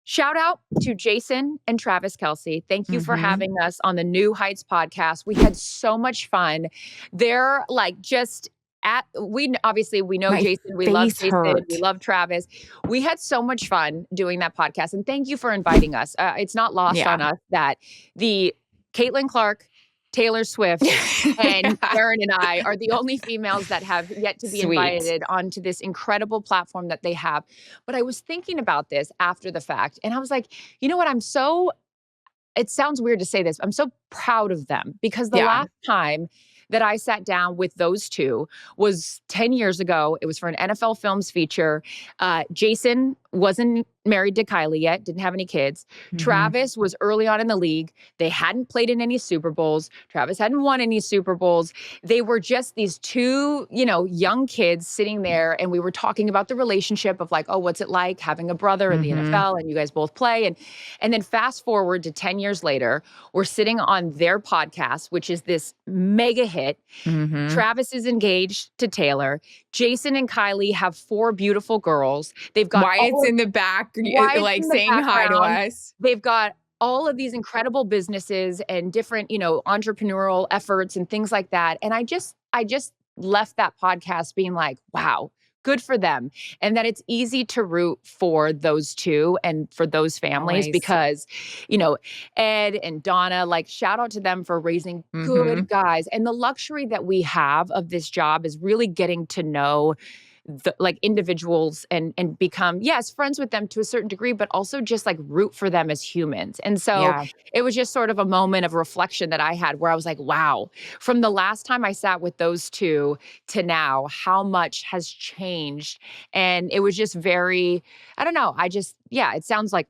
Shout out to Jason and Travis Kelce. Thank you for having us on the New Heights podcast. We had so much fun. They're like just we obviously we know My Jason, we love face Jason, hurt. we love Travis. We had so much fun doing that podcast, and thank you for inviting us. It's not lost on us that the Caitlin Clark, Taylor Swift, and Erin and I are the only females that have yet to be invited onto this incredible platform that they have. But I was thinking about this after the fact, and I was like, you know what? It sounds weird to say this. I'm so proud of them because the last time that I sat down with those two was 10 years ago. It was for an NFL Films feature. Jason wasn't married to Kylie yet, didn't have any kids. Travis was early on in the league. They hadn't played in any Super Bowls. Travis hadn't won any Super Bowls. They were just these two, young kids sitting there, and we were talking about the relationship of like, oh, what's it like having a brother in the NFL, and you guys both play. And then fast forward to 10 years later, we're sitting on their podcast, which is this mega hit. Travis is engaged to Taylor. Jason and Kylie have 4 beautiful girls. They've got Wyatt's in the back, like saying hi to us. They've got all of these incredible businesses and different, entrepreneurial efforts and things like that. And I just left that podcast being like, wow, good for them. And that it's easy to root for those two and for those families because, Ed and Donna, like shout out to them for raising good guys. And the luxury that we have of this job is really getting to know individuals and become, friends with them to a certain degree, but also just like root for them as humans. And so it was just sort of a moment of reflection that I had where I was like, wow, from the last time I sat with those two to now, how much has changed. And it was just very, I don't know. It sounds like,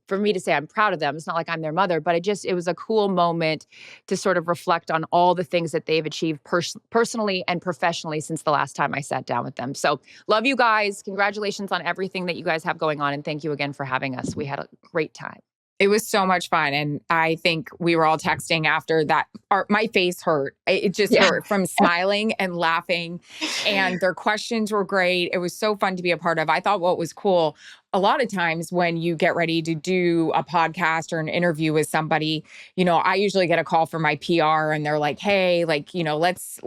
for me to say I'm proud of them. It's not like I'm their mother, but it was a cool moment to sort of reflect on all the things that they've achieved personally and professionally since the last time I sat down with them. So love you guys. Congratulations on everything that you guys have going on. And thank you again for having us. We had a great time. It was so much fun. And I think we were all texting after that. My face hurt. It just hurt from smiling and laughing. And their questions were great. It was so fun to be a part of. I thought what was cool, a lot of times when you get ready to do a podcast or an interview with somebody, I usually get a call from my PR and they're like, hey, let's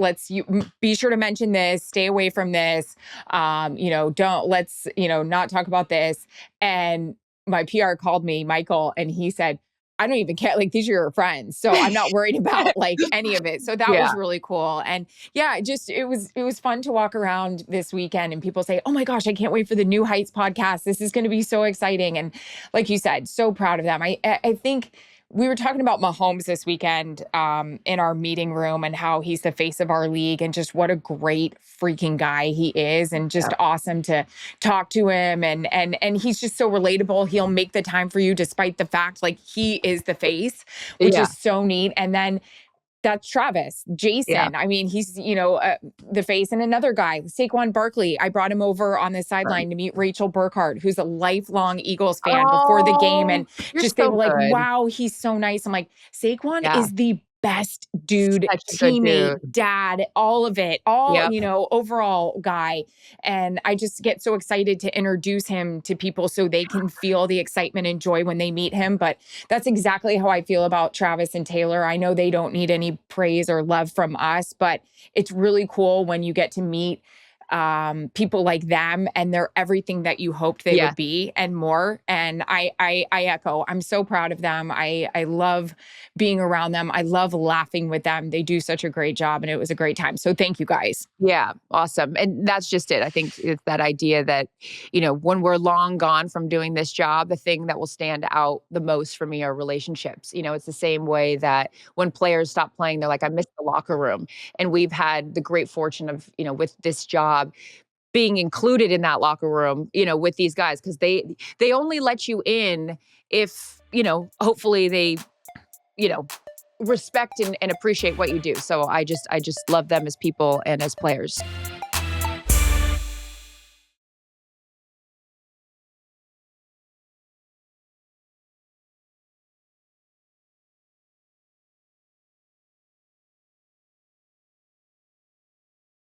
be sure to mention this, stay away from this. Let's not talk about this. And my PR called me, Michael, and he said, I don't even care. Like, these are your friends. So I'm not worried about like any of it. So that was really cool. And it was fun to walk around this weekend and people say, oh my gosh, I can't wait for the New Heights podcast. This is going to be so exciting. And like you said, so proud of them. I think we were talking about Mahomes this weekend in our meeting room and how he's the face of our league and just what a great freaking guy he is and just awesome to talk to him. And he's just so relatable. He'll make the time for you despite the fact like he is the face, which is so neat. And then that's Travis. Jason, I mean, he's, the face. And another guy, Saquon Barkley, I brought him over on the sideline to meet Rachel Burkhardt, who's a lifelong Eagles fan before the game. And they were like, wow, he's so nice. I'm like, Saquon is the best dude, teammate, dad, all of it, overall guy. And I just get so excited to introduce him to people so they can feel the excitement and joy when they meet him. But that's exactly how I feel about Travis and Taylor. I know they don't need any praise or love from us, but it's really cool when you get to meet people like them and they're everything that you hoped they would be and more. And I echo, I'm so proud of them. I love being around them. I love laughing with them. They do such a great job and it was a great time. So thank you guys. Yeah. Awesome. And that's just it. I think it's that idea that, when we're long gone from doing this job, the thing that will stand out the most for me are relationships. It's the same way that when players stop playing, they're like, I miss the locker room. And we've had the great fortune of, with this job, being included in that locker room, with these guys, because they only let you in if, hopefully they, respect and appreciate what you do. So I just love them as people and as players.